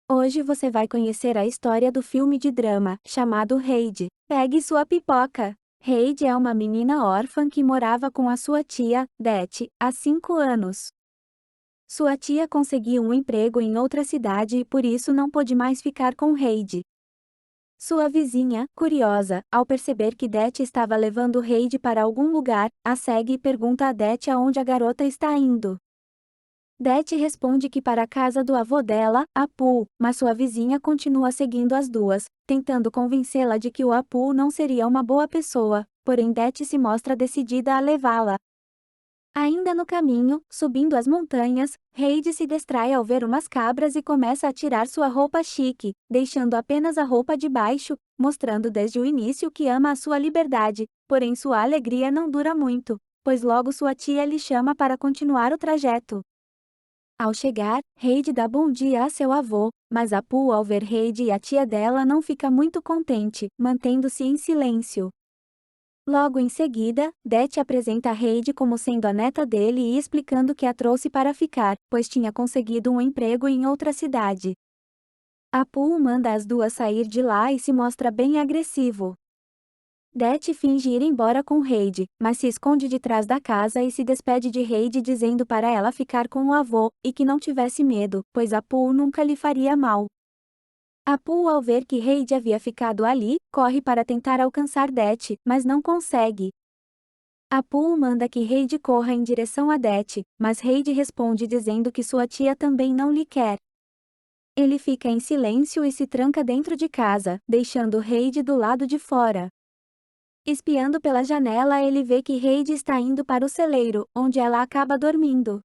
Hoje você vai conhecer a história do filme de drama, chamado Heidi. Pegue sua pipoca. Heidi é uma menina órfã que morava com a sua tia, Det, há 5 anos. Sua tia conseguiu um emprego em outra cidade e por isso não pôde mais ficar com Heidi. Sua vizinha, curiosa, ao perceber que Det estava levando Heidi para algum lugar, a segue e pergunta a Det aonde a garota está indo. Det responde que para a casa do avô dela, Apu, mas sua vizinha continua seguindo as duas, tentando convencê-la de que o Apu não seria uma boa pessoa, porém Det se mostra decidida a levá-la. Ainda no caminho, subindo as montanhas, Heidi se distrai ao ver umas cabras e começa a tirar sua roupa chique, deixando apenas a roupa de baixo, mostrando desde o início que ama a sua liberdade, porém sua alegria não dura muito, pois logo sua tia lhe chama para continuar o trajeto. Ao chegar, Heidi dá bom dia a seu avô, mas Apu ao ver Heidi e a tia dela não fica muito contente, mantendo-se em silêncio. Logo em seguida, Det apresenta Heidi como sendo a neta dele e explicando que a trouxe para ficar, pois tinha conseguido um emprego em outra cidade. Apu manda as duas sair de lá e se mostra bem agressivo. Det finge ir embora com Heidi, mas se esconde de trás da casa e se despede de Heidi dizendo para ela ficar com o avô, e que não tivesse medo, pois Apu nunca lhe faria mal. Apu ao ver que Heidi havia ficado ali, corre para tentar alcançar Det, mas não consegue. Apu manda que Heidi corra em direção a Det, mas Heidi responde dizendo que sua tia também não lhe quer. Ele fica em silêncio e se tranca dentro de casa, deixando Heidi do lado de fora. Espiando pela janela ele vê que Heidi está indo para o celeiro, onde ela acaba dormindo.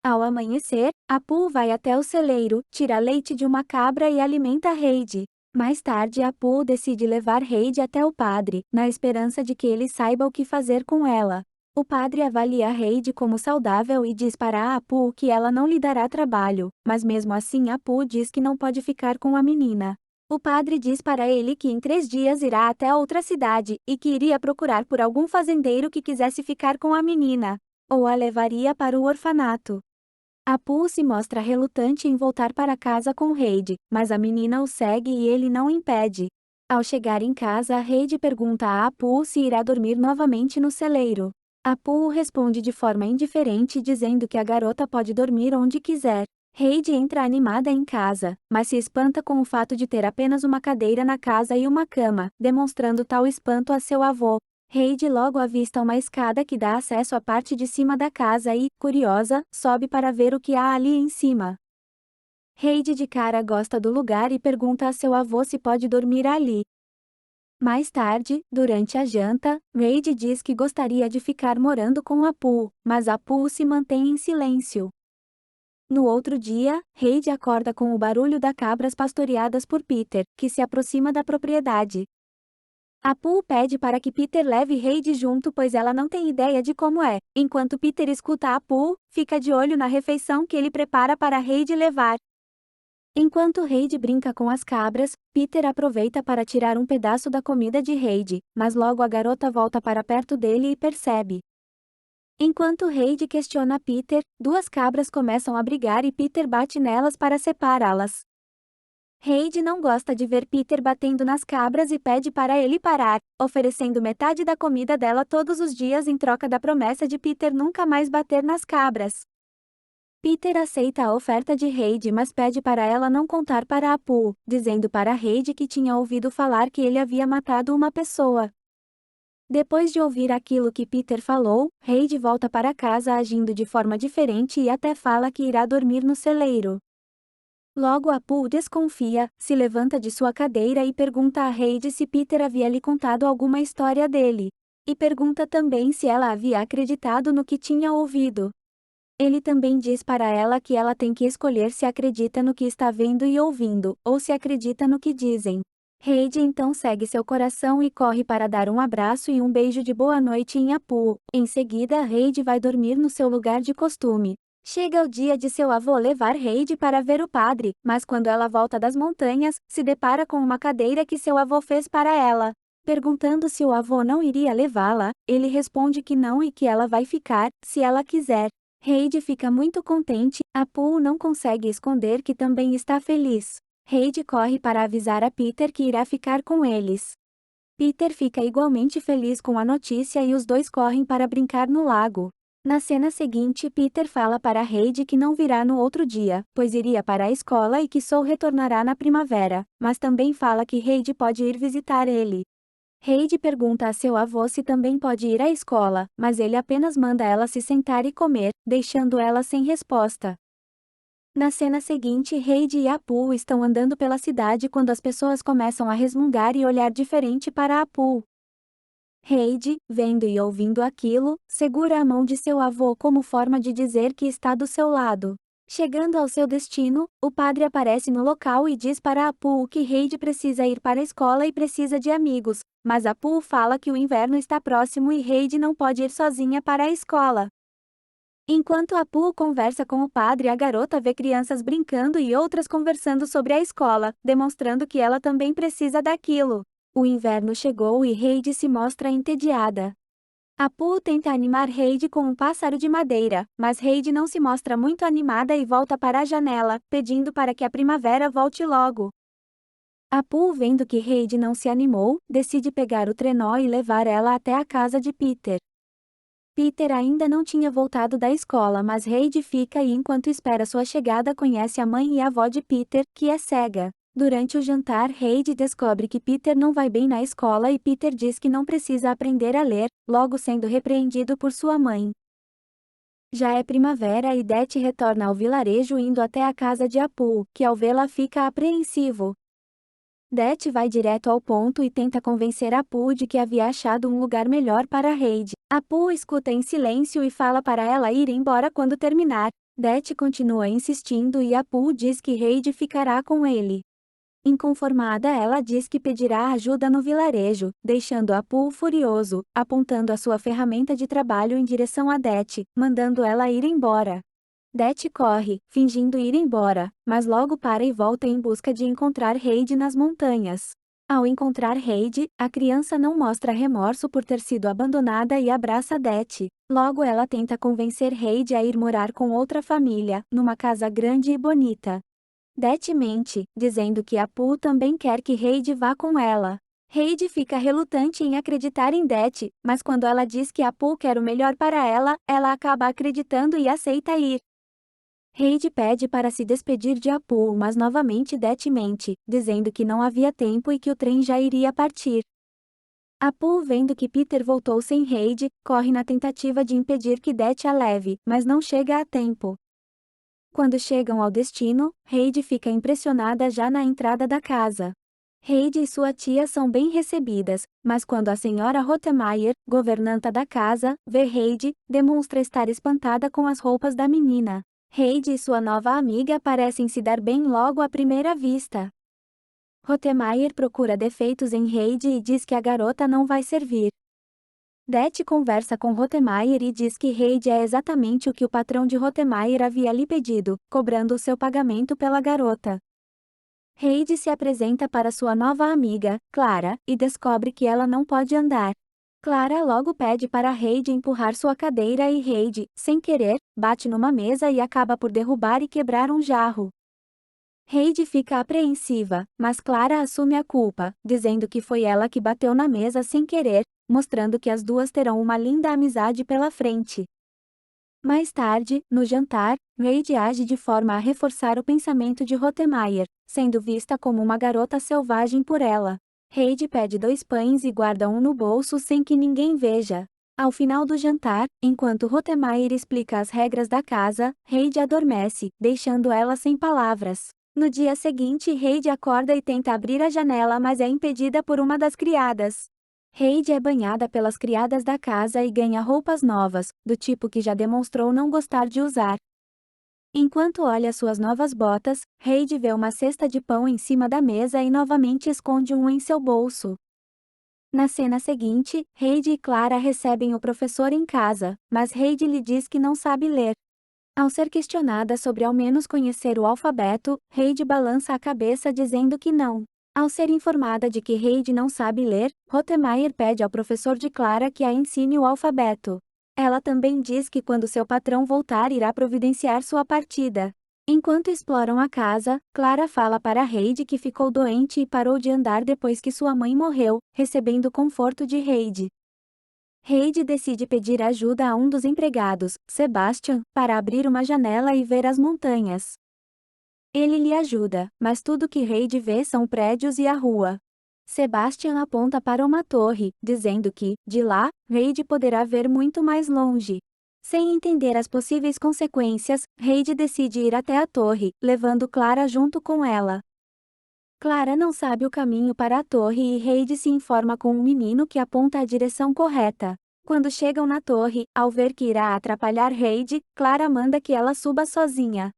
Ao amanhecer, Apu vai até o celeiro, tira leite de uma cabra e alimenta Heidi. Mais tarde Apu decide levar Heidi até o padre, na esperança de que ele saiba o que fazer com ela. O padre avalia Heidi como saudável e diz para Apu que ela não lhe dará trabalho, mas mesmo assim Apu diz que não pode ficar com a menina. O padre diz para ele que em 3 dias irá até outra cidade, e que iria procurar por algum fazendeiro que quisesse ficar com a menina, ou a levaria para o orfanato. Apu se mostra relutante em voltar para casa com Heidi, mas a menina o segue e ele não impede. Ao chegar em casa, Heidi pergunta a Apu se irá dormir novamente no celeiro. Apu responde de forma indiferente dizendo que a garota pode dormir onde quiser. Heidi entra animada em casa, mas se espanta com o fato de ter apenas uma cadeira na casa e uma cama, demonstrando tal espanto a seu avô. Heidi logo avista uma escada que dá acesso à parte de cima da casa e, curiosa, sobe para ver o que há ali em cima. Heidi de cara gosta do lugar e pergunta a seu avô se pode dormir ali. Mais tarde, durante a janta, Heidi diz que gostaria de ficar morando com Apu, mas Apu se mantém em silêncio. No outro dia, Heidi acorda com o barulho das cabras pastoreadas por Peter, que se aproxima da propriedade. Apu pede para que Peter leve Heidi junto pois ela não tem ideia de como é. Enquanto Peter escuta Apu, fica de olho na refeição que ele prepara para Heidi levar. Enquanto Heidi brinca com as cabras, Peter aproveita para tirar um pedaço da comida de Heidi, mas logo a garota volta para perto dele e percebe. Enquanto Heidi questiona Peter, 2 cabras começam a brigar e Peter bate nelas para separá-las. Heidi não gosta de ver Peter batendo nas cabras e pede para ele parar, oferecendo metade da comida dela todos os dias em troca da promessa de Peter nunca mais bater nas cabras. Peter aceita a oferta de Heidi mas pede para ela não contar para Apu, dizendo para Heidi que tinha ouvido falar que ele havia matado uma pessoa. Depois de ouvir aquilo que Peter falou, Heidi volta para casa agindo de forma diferente e até fala que irá dormir no celeiro. Logo Apu desconfia, se levanta de sua cadeira e pergunta a Heidi se Peter havia lhe contado alguma história dele. E pergunta também se ela havia acreditado no que tinha ouvido. Ele também diz para ela que ela tem que escolher se acredita no que está vendo e ouvindo, ou se acredita no que dizem. Heidi então segue seu coração e corre para dar um abraço e um beijo de boa noite em Apu. Em seguida Heidi vai dormir no seu lugar de costume. Chega o dia de seu avô levar Heidi para ver o padre, mas quando ela volta das montanhas, se depara com uma cadeira que seu avô fez para ela. Perguntando se o avô não iria levá-la, ele responde que não e que ela vai ficar, se ela quiser. Heidi fica muito contente, Apu não consegue esconder que também está feliz. Heidi corre para avisar a Peter que irá ficar com eles. Peter fica igualmente feliz com a notícia e os dois correm para brincar no lago. Na cena seguinte, Peter fala para Heidi que não virá no outro dia, pois iria para a escola e que Sou retornará na primavera, mas também fala que Heidi pode ir visitar ele. Heidi pergunta a seu avô se também pode ir à escola, mas ele apenas manda ela se sentar e comer, deixando ela sem resposta. Na cena seguinte, Heidi e Apu estão andando pela cidade quando as pessoas começam a resmungar e olhar diferente para Apu. Heidi, vendo e ouvindo aquilo, segura a mão de seu avô como forma de dizer que está do seu lado. Chegando ao seu destino, o padre aparece no local e diz para Apu que Heidi precisa ir para a escola e precisa de amigos, mas Apu fala que o inverno está próximo e Heidi não pode ir sozinha para a escola. Enquanto Apu conversa com o padre, a garota vê crianças brincando e outras conversando sobre a escola, demonstrando que ela também precisa daquilo. O inverno chegou e Heidi se mostra entediada. Apu tenta animar Heidi com um pássaro de madeira, mas Heidi não se mostra muito animada e volta para a janela, pedindo para que a primavera volte logo. Apu, vendo que Heidi não se animou, decide pegar o trenó e levar ela até a casa de Peter. Peter ainda não tinha voltado da escola, mas Heidi fica e enquanto espera sua chegada conhece a mãe e a avó de Peter, que é cega. Durante o jantar, Heidi descobre que Peter não vai bem na escola e Peter diz que não precisa aprender a ler, logo sendo repreendido por sua mãe. Já é primavera e Det retorna ao vilarejo indo até a casa de Apu, que ao vê-la fica apreensivo. Det vai direto ao ponto e tenta convencer Apu de que havia achado um lugar melhor para Heidi. Apu escuta em silêncio e fala para ela ir embora quando terminar. Det continua insistindo e Apu diz que Heidi ficará com ele. Inconformada, ela diz que pedirá ajuda no vilarejo, deixando Apu furioso, apontando a sua ferramenta de trabalho em direção a Det, mandando ela ir embora. Det corre, fingindo ir embora, mas logo para e volta em busca de encontrar Heidi nas montanhas. Ao encontrar Heidi, a criança não mostra remorso por ter sido abandonada e abraça Det. Logo ela tenta convencer Heidi a ir morar com outra família, numa casa grande e bonita. Det mente, dizendo que Apu também quer que Heidi vá com ela. Heidi fica relutante em acreditar em Det, mas quando ela diz que Apu quer o melhor para ela, ela acaba acreditando e aceita ir. Heidi pede para se despedir de Apu, mas novamente Det mente, dizendo que não havia tempo e que o trem já iria partir. Apu, vendo que Peter voltou sem Heidi, corre na tentativa de impedir que Det a leve, mas não chega a tempo. Quando chegam ao destino, Heidi fica impressionada já na entrada da casa. Heidi e sua tia são bem recebidas, mas quando a senhora Rottenmeier, governanta da casa, vê Heidi, demonstra estar espantada com as roupas da menina. Heidi e sua nova amiga parecem se dar bem logo à primeira vista. Rottenmeier procura defeitos em Heidi e diz que a garota não vai servir. Det conversa com Rottenmeier e diz que Heidi é exatamente o que o patrão de Rottenmeier havia lhe pedido, cobrando o seu pagamento pela garota. Heidi se apresenta para sua nova amiga, Clara, e descobre que ela não pode andar. Clara logo pede para Heidi empurrar sua cadeira e Heidi, sem querer, bate numa mesa e acaba por derrubar e quebrar um jarro. Heidi fica apreensiva, mas Clara assume a culpa, dizendo que foi ela que bateu na mesa sem querer, mostrando que as duas terão uma linda amizade pela frente. Mais tarde, no jantar, Heidi age de forma a reforçar o pensamento de Rottenmeier, sendo vista como uma garota selvagem por ela. Heidi pede 2 pães e guarda um no bolso sem que ninguém veja. Ao final do jantar, enquanto Rottenmeier explica as regras da casa, Heidi adormece, deixando ela sem palavras. No dia seguinte, Heidi acorda e tenta abrir a janela, mas é impedida por uma das criadas. Heidi é banhada pelas criadas da casa e ganha roupas novas, do tipo que já demonstrou não gostar de usar. Enquanto olha suas novas botas, Heidi vê uma cesta de pão em cima da mesa e novamente esconde um em seu bolso. Na cena seguinte, Heidi e Clara recebem o professor em casa, mas Heidi lhe diz que não sabe ler. Ao ser questionada sobre ao menos conhecer o alfabeto, Heidi balança a cabeça dizendo que não. Ao ser informada de que Heidi não sabe ler, Rottenmeier pede ao professor de Clara que a ensine o alfabeto. Ela também diz que quando seu patrão voltar irá providenciar sua partida. Enquanto exploram a casa, Clara fala para Heidi que ficou doente e parou de andar depois que sua mãe morreu, recebendo conforto de Heidi. Heidi decide pedir ajuda a um dos empregados, Sebastian, para abrir uma janela e ver as montanhas. Ele lhe ajuda, mas tudo que Heidi vê são prédios e a rua. Sebastian aponta para uma torre, dizendo que, de lá, Heidi poderá ver muito mais longe. Sem entender as possíveis consequências, Heidi decide ir até a torre, levando Clara junto com ela. Clara não sabe o caminho para a torre e Heidi se informa com um menino que aponta a direção correta. Quando chegam na torre, ao ver que irá atrapalhar Heidi, Clara manda que ela suba sozinha.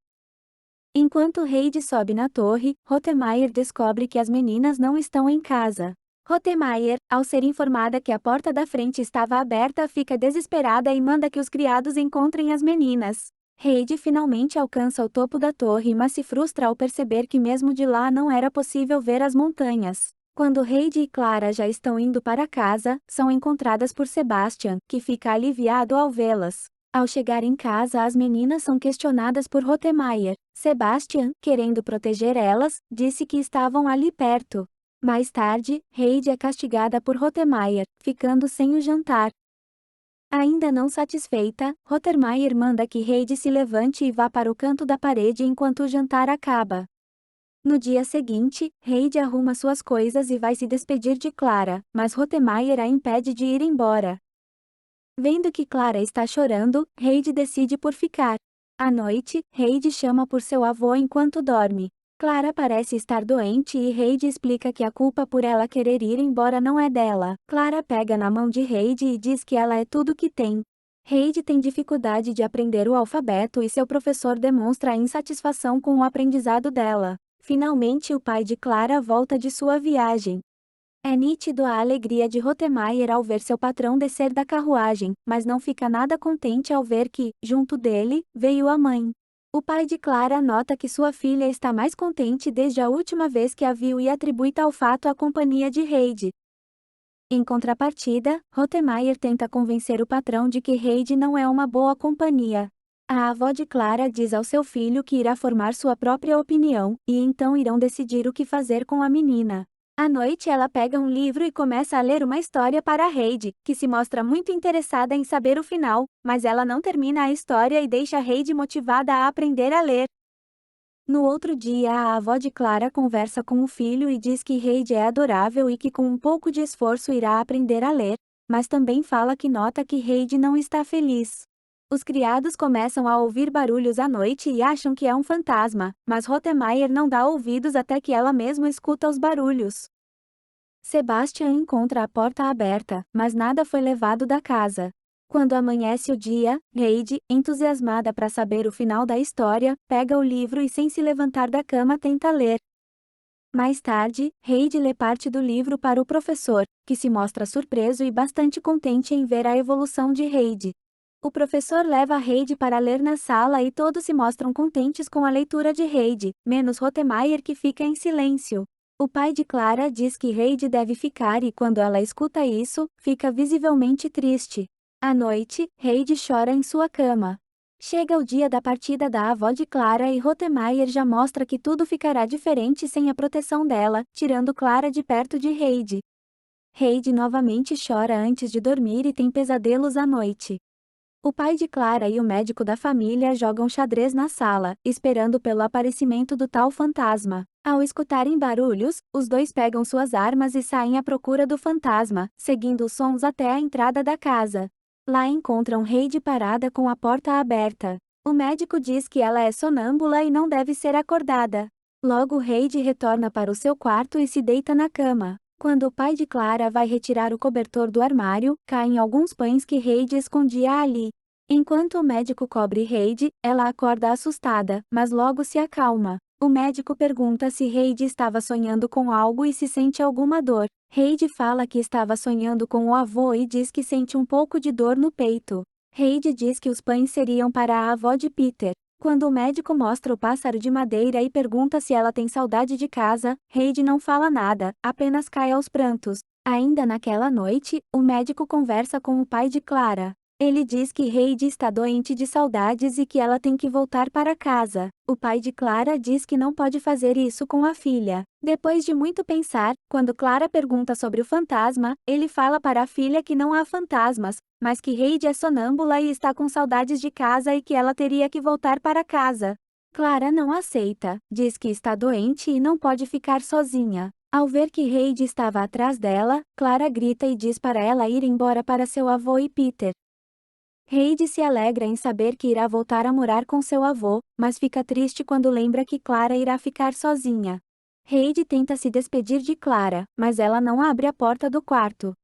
Enquanto Heidi sobe na torre, Rottenmeier descobre que as meninas não estão em casa. Rottenmeier, ao ser informada que a porta da frente estava aberta, fica desesperada e manda que os criados encontrem as meninas. Heidi finalmente alcança o topo da torre, mas se frustra ao perceber que mesmo de lá não era possível ver as montanhas. Quando Heidi e Clara já estão indo para casa, são encontradas por Sebastian, que fica aliviado ao vê-las. Ao chegar em casa, as meninas são questionadas por Rottenmeier. Sebastian, querendo proteger elas, disse que estavam ali perto. Mais tarde, Heidi é castigada por Rottenmeier, ficando sem o jantar. Ainda não satisfeita, Rottenmeier manda que Heidi se levante e vá para o canto da parede enquanto o jantar acaba. No dia seguinte, Heidi arruma suas coisas e vai se despedir de Clara, mas Rottenmeier a impede de ir embora. Vendo que Clara está chorando, Heidi decide por ficar. À noite, Heidi chama por seu avô enquanto dorme. Clara parece estar doente e Heidi explica que a culpa por ela querer ir embora não é dela. Clara pega na mão de Heidi e diz que ela é tudo que tem. Heidi tem dificuldade de aprender o alfabeto e seu professor demonstra insatisfação com o aprendizado dela. Finalmente o pai de Clara volta de sua viagem. É nítido a alegria de Rottenmeier ao ver seu patrão descer da carruagem, mas não fica nada contente ao ver que, junto dele, veio a mãe. O pai de Clara nota que sua filha está mais contente desde a última vez que a viu e atribui tal fato à companhia de Heidi. Em contrapartida, Rottenmeier tenta convencer o patrão de que Heidi não é uma boa companhia. A avó de Clara diz ao seu filho que irá formar sua própria opinião, e então irão decidir o que fazer com a menina. À noite ela pega um livro e começa a ler uma história para Heidi, que se mostra muito interessada em saber o final, mas ela não termina a história e deixa Heidi motivada a aprender a ler. No outro dia a avó de Clara conversa com o filho e diz que Heidi é adorável e que com um pouco de esforço irá aprender a ler, mas também fala que nota que Heidi não está feliz. Os criados começam a ouvir barulhos à noite e acham que é um fantasma, mas Rottenmeier não dá ouvidos até que ela mesma escuta os barulhos. Sebastian encontra a porta aberta, mas nada foi levado da casa. Quando amanhece o dia, Heidi, entusiasmada para saber o final da história, pega o livro e sem se levantar da cama tenta ler. Mais tarde, Heidi lê parte do livro para o professor, que se mostra surpreso e bastante contente em ver a evolução de Heidi. O professor leva Heidi para ler na sala e todos se mostram contentes com a leitura de Heidi, menos Rottenmeier que fica em silêncio. O pai de Clara diz que Heidi deve ficar e quando ela escuta isso, fica visivelmente triste. À noite, Heidi chora em sua cama. Chega o dia da partida da avó de Clara e Rottenmeier já mostra que tudo ficará diferente sem a proteção dela, tirando Clara de perto de Heidi. Heidi novamente chora antes de dormir e tem pesadelos à noite. O pai de Clara e o médico da família jogam xadrez na sala, esperando pelo aparecimento do tal fantasma. Ao escutarem barulhos, os dois pegam suas armas e saem à procura do fantasma, seguindo os sons até a entrada da casa. Lá encontram Heidi parada com a porta aberta. O médico diz que ela é sonâmbula e não deve ser acordada. Logo Heidi retorna para o seu quarto e se deita na cama. Quando o pai de Clara vai retirar o cobertor do armário, caem alguns pães que Heidi escondia ali. Enquanto o médico cobre Heidi, ela acorda assustada, mas logo se acalma. O médico pergunta se Heidi estava sonhando com algo e se sente alguma dor. Heidi fala que estava sonhando com o avô e diz que sente um pouco de dor no peito. Heidi diz que os pães seriam para a avó de Peter. Quando o médico mostra o pássaro de madeira e pergunta se ela tem saudade de casa, Heidi não fala nada, apenas cai aos prantos. Ainda naquela noite, o médico conversa com o pai de Clara. Ele diz que Heidi está doente de saudades e que ela tem que voltar para casa. O pai de Clara diz que não pode fazer isso com a filha. Depois de muito pensar, quando Clara pergunta sobre o fantasma, ele fala para a filha que não há fantasmas, mas que Heidi é sonâmbula e está com saudades de casa e que ela teria que voltar para casa. Clara não aceita, diz que está doente e não pode ficar sozinha. Ao ver que Heidi estava atrás dela, Clara grita e diz para ela ir embora para seu avô e Peter. Heidi se alegra em saber que irá voltar a morar com seu avô, mas fica triste quando lembra que Clara irá ficar sozinha. Heidi tenta se despedir de Clara, mas ela não abre a porta do quarto.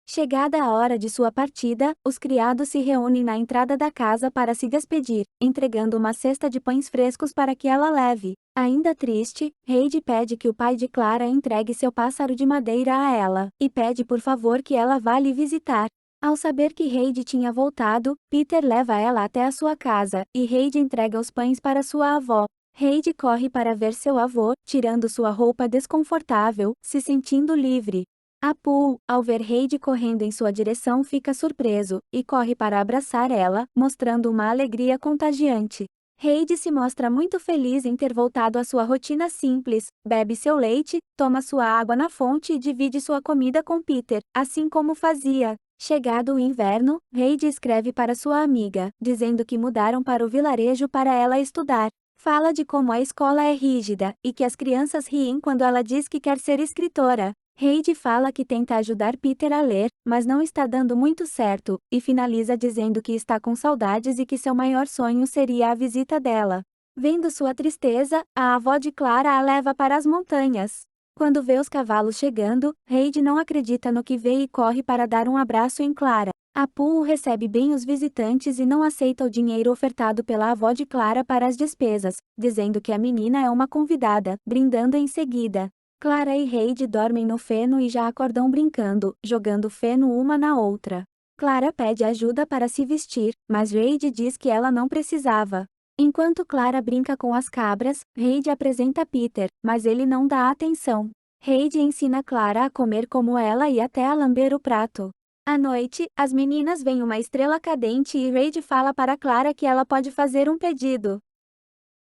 Chegada a hora de sua partida, os criados se reúnem na entrada da casa para se despedir, entregando uma cesta de pães frescos para que ela leve. Ainda triste, Heidi pede que o pai de Clara entregue seu pássaro de madeira a ela, e pede por favor que ela vá lhe visitar. Ao saber que Heidi tinha voltado, Peter leva ela até a sua casa, e Heidi entrega os pães para sua avó. Heidi corre para ver seu avô, tirando sua roupa desconfortável, se sentindo livre. Apu, ao ver Heidi correndo em sua direção, fica surpreso, e corre para abraçar ela, mostrando uma alegria contagiante. Heidi se mostra muito feliz em ter voltado à sua rotina simples, bebe seu leite, toma sua água na fonte e divide sua comida com Peter, assim como fazia. Chegado o inverno, Heidi escreve para sua amiga, dizendo que mudaram para o vilarejo para ela estudar. Fala de como a escola é rígida, e que as crianças riem quando ela diz que quer ser escritora. Heidi fala que tenta ajudar Peter a ler, mas não está dando muito certo, e finaliza dizendo que está com saudades e que seu maior sonho seria a visita dela. Vendo sua tristeza, a avó de Clara a leva para as montanhas. Quando vê os cavalos chegando, Heidi não acredita no que vê e corre para dar um abraço em Clara. Apu recebe bem os visitantes e não aceita o dinheiro ofertado pela avó de Clara para as despesas, dizendo que a menina é uma convidada, brindando em seguida. Clara e Heidi dormem no feno e já acordam brincando, jogando feno uma na outra. Clara pede ajuda para se vestir, mas Heidi diz que ela não precisava. Enquanto Clara brinca com as cabras, Heidi apresenta Peter, mas ele não dá atenção. Heidi ensina Clara a comer como ela e até a lamber o prato. À noite, as meninas veem uma estrela cadente e Heidi fala para Clara que ela pode fazer um pedido.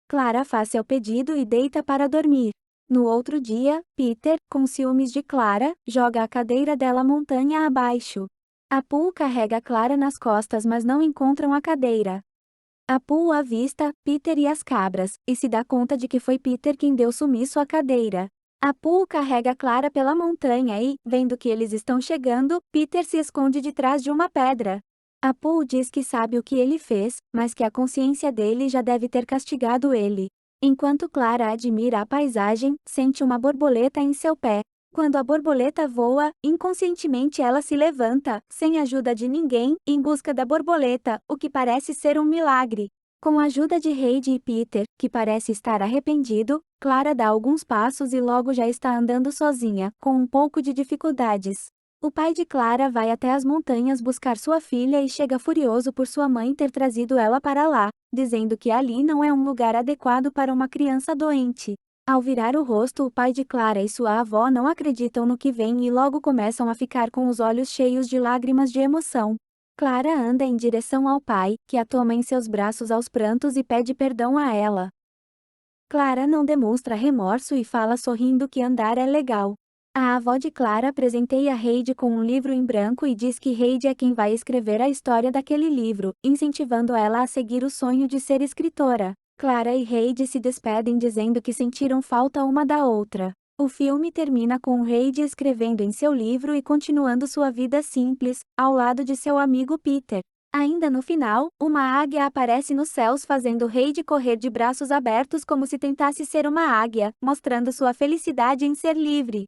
Clara faz seu pedido e deita para dormir. No outro dia, Peter, com ciúmes de Clara, joga a cadeira dela montanha abaixo. Apu carrega Clara nas costas mas não encontram a cadeira. Apu avista Peter e as cabras, e se dá conta de que foi Peter quem deu sumiço à cadeira. Apu carrega Clara pela montanha e, vendo que eles estão chegando, Peter se esconde de trás de uma pedra. Apu diz que sabe o que ele fez, mas que a consciência dele já deve ter castigado ele. Enquanto Clara admira a paisagem, sente uma borboleta em seu pé. Quando a borboleta voa, inconscientemente ela se levanta, sem ajuda de ninguém, em busca da borboleta, o que parece ser um milagre. Com a ajuda de Heidi e Peter, que parece estar arrependido, Clara dá alguns passos e logo já está andando sozinha, com um pouco de dificuldades. O pai de Clara vai até as montanhas buscar sua filha e chega furioso por sua mãe ter trazido ela para lá, dizendo que ali não é um lugar adequado para uma criança doente. Ao virar o rosto, o pai de Clara e sua avó não acreditam no que vem e logo começam a ficar com os olhos cheios de lágrimas de emoção. Clara anda em direção ao pai, que a toma em seus braços aos prantos e pede perdão a ela. Clara não demonstra remorso e fala sorrindo que andar é legal. A avó de Clara presenteia Heidi com um livro em branco e diz que Heidi é quem vai escrever a história daquele livro, incentivando ela a seguir o sonho de ser escritora. Clara e Heidi se despedem dizendo que sentiram falta uma da outra. O filme termina com Heidi escrevendo em seu livro e continuando sua vida simples, ao lado de seu amigo Peter. Ainda no final, uma águia aparece nos céus fazendo Heidi correr de braços abertos como se tentasse ser uma águia, mostrando sua felicidade em ser livre.